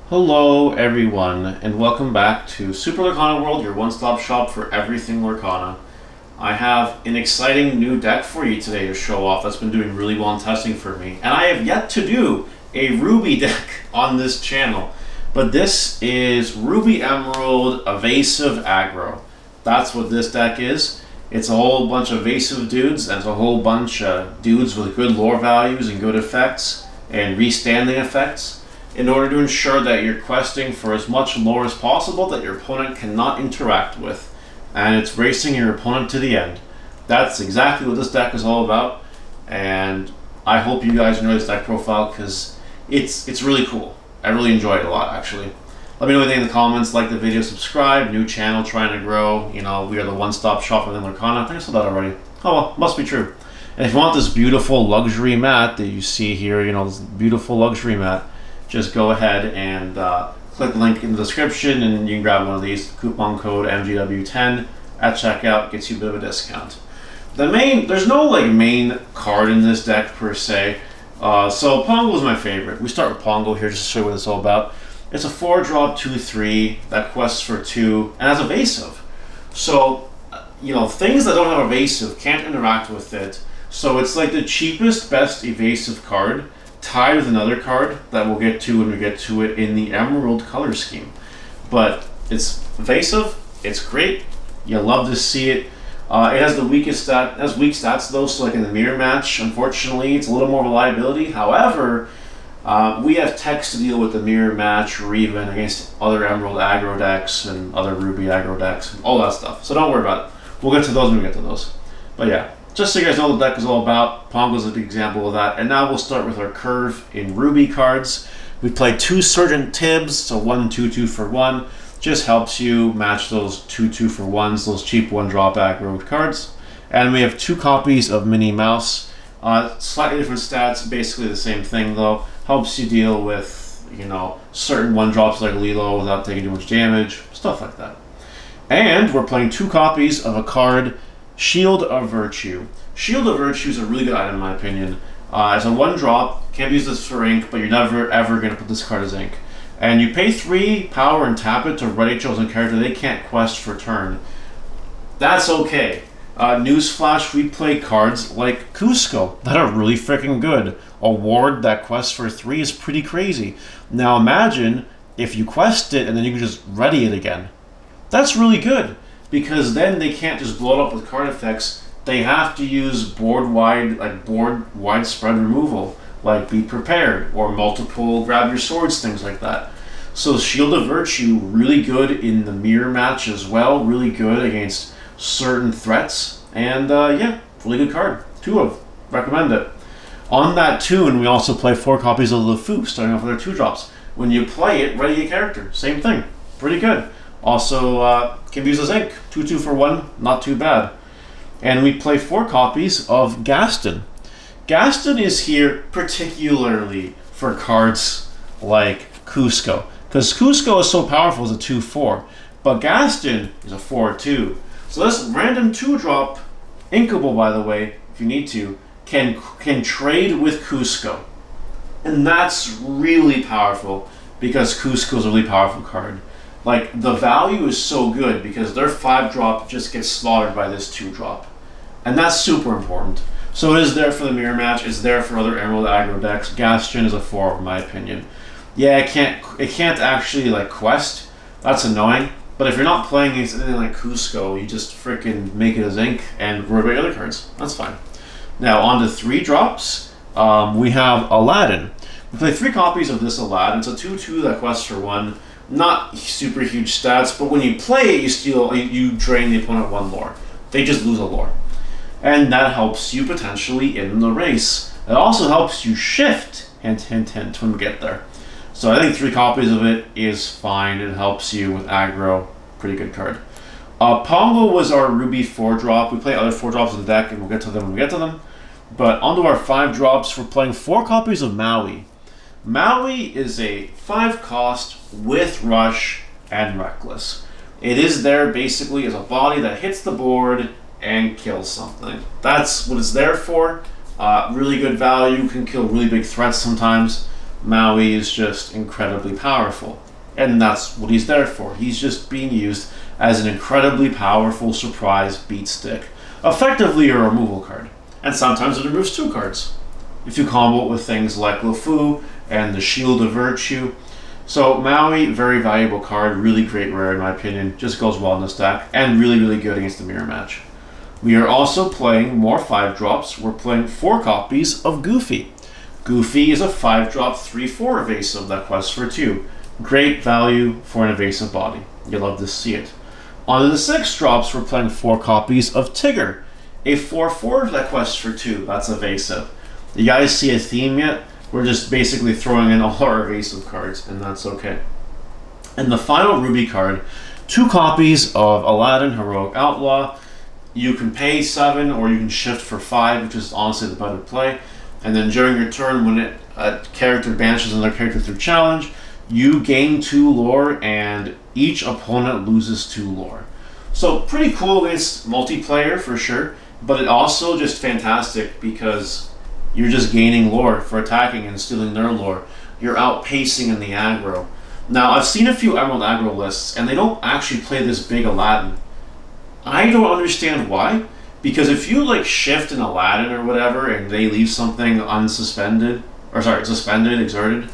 Hello everyone, and welcome back to Super Lorcana World, your one-stop shop for everything Lorcana. I have an exciting new deck for you today to show off that's been doing really well in testing for me. And I have yet to do a Ruby deck on this channel. But this is Ruby Emerald Evasive Aggro. That's what this deck is. It's a whole bunch of evasive dudes, and it's a whole bunch of dudes with good lore values and good effects and restanding effects, in order to ensure that you're questing for as much lore as possible that your opponent cannot interact with. And it's racing your opponent to the end. That's exactly what this deck is all about. And I hope you guys enjoy this deck profile because it's really cool. I really enjoy it a lot, actually. Let me know anything in the comments, like the video, subscribe, new channel trying to grow. You know, we are the one-stop shop within Lorcana. I think I said that already. Oh well, must be true. And if you want this beautiful luxury mat that you see here, you know, this beautiful luxury mat, just go ahead and click the link in the description and you can grab one of these. Coupon code MGW10 at checkout gets you a bit of a discount. There's no main card in this deck per se. So Pongo is my favorite. We start with Pongo here just to show you what it's all about. It's a 4-drop 2/3 that quests for 2 and has evasive. So, you know, things that don't have evasive can't interact with it. So it's like the cheapest, best evasive card, tied with another card that we'll get to when we get to it in the Emerald color scheme. But it's evasive, it's great, you love to see it. It has the weakest stat, it has weak stats though, so like in the mirror match, unfortunately, it's a little more of a liability. However, we have text to deal with the mirror match or even against other Emerald aggro decks and other Ruby aggro decks, and all that stuff. So don't worry about it. We'll get to those when we get to those. But yeah. Just so you guys know what the deck is all about, Pongo's a big example of that. And now we'll start with our curve in Ruby cards. We play 2 Sergeant Tibbs, so 1 2/2 for 1. Just helps you match those 2/2 for 1s, those cheap 1-drop aggro cards. And we have 2 copies of Minnie Mouse. Slightly different stats, basically the same thing though. Helps you deal with, you know, certain 1-drops like Lilo without taking too much damage, stuff like that. And we're playing 2 copies of a card, Shield of Virtue. Shield of Virtue is a really good item in my opinion. It's a 1-drop, can't use this for ink, but you're never ever going to put this card as ink. And you pay 3 power and tap it to write a chosen character they can't quest for turn. That's okay. Newsflash, we play cards like Cusco that are really freaking good. A ward that quests for 3 is pretty crazy. Now imagine if you quest it and then you can just ready it again. That's really good, because then they can't just blow it up with card effects. They have to use board-wide spread removal, like Be Prepared or multiple Grab Your Swords, things like that. So Shield of Virtue, really good in the mirror match as well, really good against certain threats, and yeah, really good card. 2 of, recommend it. On that tune, we also play 4 copies of LeFou, starting off with our 2-drops. When you play it, ready a character, same thing, pretty good. Also, can be used as ink. 2/2 for 1, not too bad. And we play 4 copies of Gaston. Gaston is here particularly for cards like Cusco, because Cusco is so powerful as a 2/4, but Gaston is a 4/2. So this random 2-drop, inkable by the way, if you need to, can trade with Cusco. And that's really powerful, because Cusco is a really powerful card. Like, the value is so good because their 5-drop just gets slaughtered by this 2-drop. And that's super important. So it is there for the mirror match, it's there for other Emerald aggro decks. Gaston is a 4 in my opinion. Yeah, it can't actually quest. That's annoying. But if you're not playing against anything like Cusco, you just freaking make it as ink and rotate other cards. That's fine. Now on to 3-drops. We have Aladdin. We play 3 copies of this Aladdin. It's a 2/2 that quests for 1. Not super huge stats, but when you play it, you drain the opponent 1 lore. They just lose a lore. And that helps you potentially in the race. It also helps you shift, hint, hint, hint, when we get there. So I think 3 copies of it is fine. It helps you with aggro. Pretty good card. Pongo was our Ruby 4-drop. We play other 4-drops in the deck, and we'll get to them when we get to them. But onto our 5-drops, we're playing 4 copies of Maui. Maui is a 5-cost with Rush and Reckless. It is there basically as a body that hits the board and kills something. That's what it's there for. Really good value, can kill really big threats sometimes. Maui is just incredibly powerful. And that's what he's there for. He's just being used as an incredibly powerful surprise beat stick. Effectively a removal card. And sometimes it removes 2 cards. If you combo it with things like LeFou and the Shield of Virtue. So Maui, very valuable card, really great rare in my opinion, just goes well in this deck, and really, really good against the mirror match. We are also playing more 5-drops. We're playing 4 copies of Goofy. Goofy is a 5-drop 3/4 evasive that quests for 2. Great value for an evasive body. You'll love to see it. On the 6 drops, we're playing 4 copies of Tigger, a 4/4 that quests for 2. That's evasive. You guys see a theme yet? We're just basically throwing in all our evasive cards, and that's okay. And the final Ruby card, 2 copies of Aladdin Heroic Outlaw. You can pay 7 or you can shift for 5, which is honestly the better play. And then during your turn, when a character banishes another character through challenge, you gain 2 lore and each opponent loses 2 lore. So pretty cool against multiplayer for sure, but it also just fantastic because you're just gaining lore for attacking and stealing their lore. You're outpacing in the aggro. Now, I've seen a few Emerald aggro lists, and they don't actually play this big Aladdin. I don't understand why, because if you like shift an Aladdin or whatever, and they leave something suspended, exerted,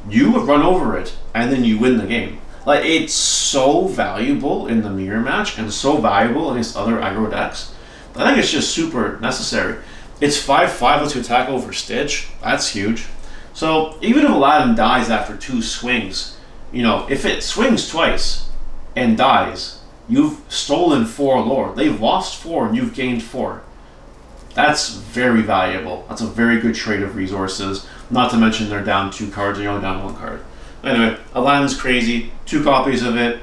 you would run over it, and then you win the game. Like, it's so valuable in the mirror match, and so valuable against other aggro decks. I think it's just super necessary. It's 5/5 lets you attack over Stitch. That's huge. So even if Aladdin dies after 2 swings, you know, if it swings twice and dies, you've stolen 4 lore. They've lost 4 and you've gained 4. That's very valuable. That's a very good trade of resources. Not to mention they're down 2 cards and you're only down 1 card. Anyway, Aladdin's crazy. 2 copies of it.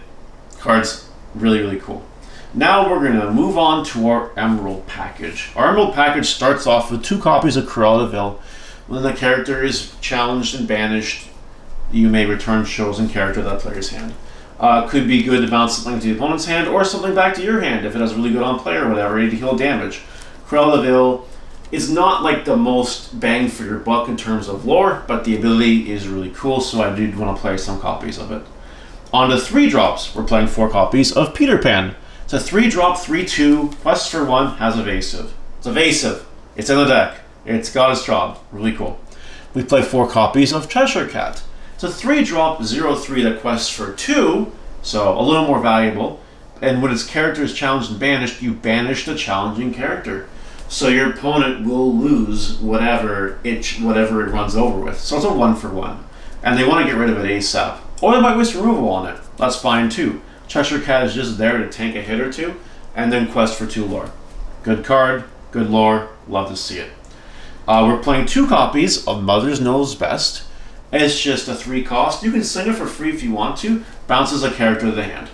Card's really, really cool. Now we're going to move on to our Emerald package. Our Emerald package starts off with 2 copies of Cruella de Vil. When the character is challenged and banished, you may return chosen character to that player's hand. Could be good to bounce something to the opponent's hand or something back to your hand if it has really good on play or whatever, ready to heal damage. Cruella de Vil is not like the most bang for your buck in terms of lore, but the ability is really cool, so I did want to play some copies of it. On to 3 drops, we're playing 4 copies of Peter Pan. It's a 3-drop, 3/2, quest for 1, has evasive. It's evasive. It's in the deck. It's got its job. Really cool. We play 4 copies of Cheshire Cat. It's a 3-drop, 0/3 that quests for 2, so a little more valuable. And when its character is challenged and banished, you banish the challenging character. So your opponent will lose whatever it runs over with. So it's a 1/1. And they want to get rid of it ASAP. Or they might waste removal on it. That's fine too. Cheshire Cat is just there to tank a hit or 2, and then quest for 2 lore. Good card, good lore, love to see it. We're playing 2 copies of Mother's Knows Best. It's just a 3 cost. You can sing it for free if you want to. Bounces a character to the hand.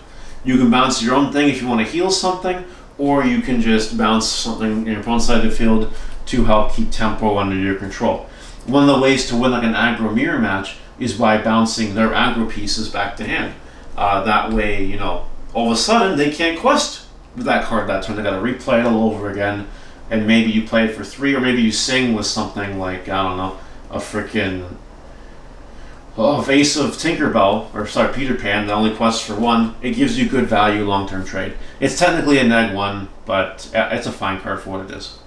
You can bounce your own thing if you want to heal something, or you can just bounce something in your opponent's side of the field to help keep tempo under your control. One of the ways to win like an aggro mirror match is by bouncing their aggro pieces back to hand. That way, you know, all of a sudden they can't quest with that card that turn. They gotta replay it all over again, and maybe you play it for 3, or maybe you sing with something like, I don't know, a freaking evasive Peter Pan that only quests for 1. It gives you good value long-term trade. It's technically a -1, but it's a fine card for what it is.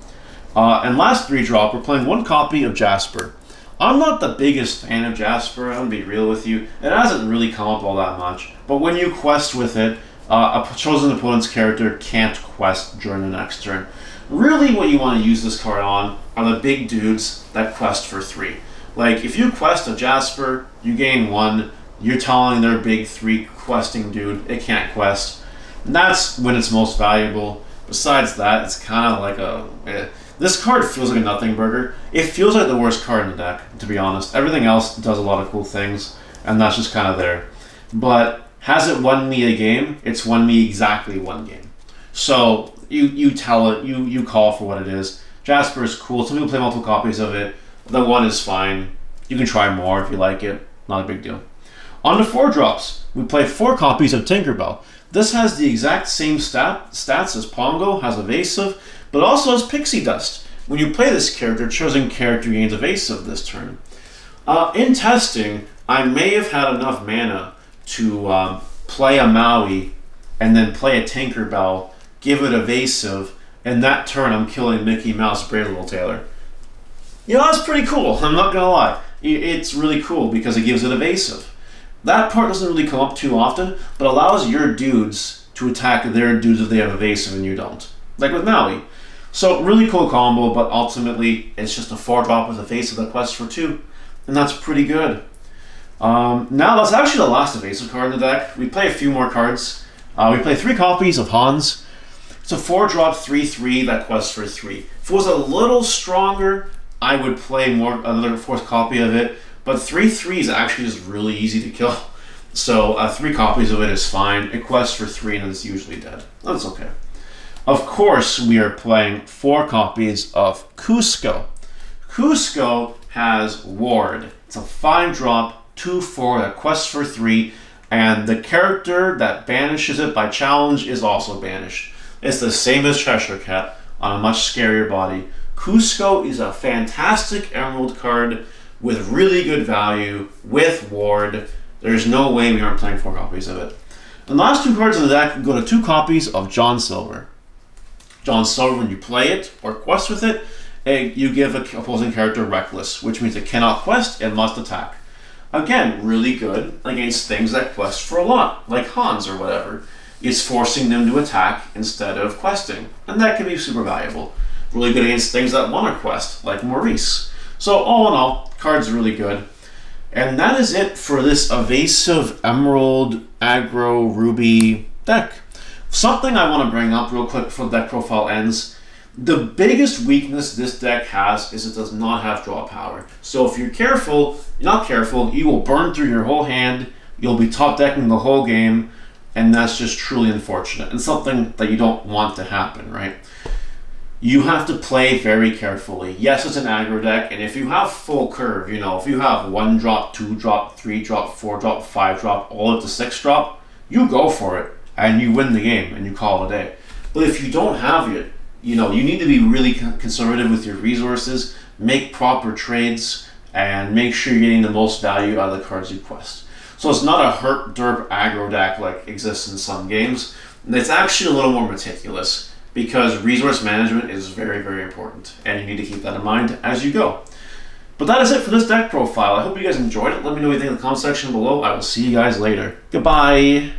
And last 3-drop, we're playing 1 copy of Jasper. I'm not the biggest fan of Jasper, I'm going to be real with you. It hasn't really come up all that much. But when you quest with it, a chosen opponent's character can't quest during the next turn. Really what you want to use this card on are the big dudes that quest for 3. Like, if you quest a Jasper, you gain 1, you're telling their big 3 questing dude it can't quest. And that's when it's most valuable. Besides that, it's kind of like this card feels like a nothing burger. It feels like the worst card in the deck, to be honest. Everything else does a lot of cool things, and that's just kind of there. But has it won me a game? It's won me exactly 1 game. So you tell it, you call for what it is. Jasper is cool. Some people play multiple copies of it. The 1 is fine. You can try more if you like it. Not a big deal. On to 4 drops. We play 4 copies of Tinkerbell. This has the exact same stats as Pongo, has evasive, but also has Pixie Dust. When you play this character, chosen character gains evasive this turn. In testing, I may have had enough mana to play a Maui and then play a Tinkerbell, give it evasive, and that turn I'm killing Mickey Mouse, Brave Little Tailor. You know, that's pretty cool, I'm not gonna lie. It's really cool because it gives it evasive. That part doesn't really come up too often, but allows your dudes to attack their dudes if they have evasive and you don't. Like with Maui. So, really cool combo, but ultimately, it's just a 4-drop with evasive that quests for 2. And that's pretty good. Now, that's actually the last evasive card in the deck. We play a few more cards. We play 3 copies of Hans. It's a 4-drop 3/3 that quests for 3. If it was a little stronger, I would play another 4th copy of it. But 3/3 is actually just really easy to kill. So 3 copies of it is fine. It quests for 3 and it's usually dead. That's okay. Of course, we are playing 4 copies of Cusco. Cusco has Ward. It's a 5-drop 2/4 that quests for 3, and the character that banishes it by challenge is also banished. It's the same as Cheshire Cat on a much scarier body. Cusco is a fantastic Emerald card with really good value, with Ward. There's no way we aren't playing 4 copies of it. And the last 2 cards in the deck go to 2 copies of John Silver. John Silver, when you play it or quest with it, you give an opposing character Reckless, which means it cannot quest and must attack. Again, really good against things that quest for a lot, like Hans or whatever. It's forcing them to attack instead of questing, and that can be super valuable. Really good against things that want to quest, like Maurice. So all in all, card's really good. And that is it for this evasive Emerald, Aggro, Ruby deck. Something I want to bring up real quick before the deck profile ends. The biggest weakness this deck has is it does not have draw power. So if you're not careful, you will burn through your whole hand, you'll be top decking the whole game, and that's just truly unfortunate and something that you don't want to happen, right? You have to play very carefully. Yes, it's an aggro deck, and if you have full curve, if you have 1-drop, 2-drop, 3-drop, 4-drop, 5-drop, all up to 6-drop, you go for it, and you win the game, and you call it a day. But if you don't have it, you need to be really conservative with your resources, make proper trades, and make sure you're getting the most value out of the cards you quest. So it's not a herp derp aggro deck like exists in some games. It's actually a little more meticulous, because resource management is very, very important, and you need to keep that in mind as you go. But that is it for this deck profile. I hope you guys enjoyed it. Let me know what you think in the comment section below. I will see you guys later. Goodbye!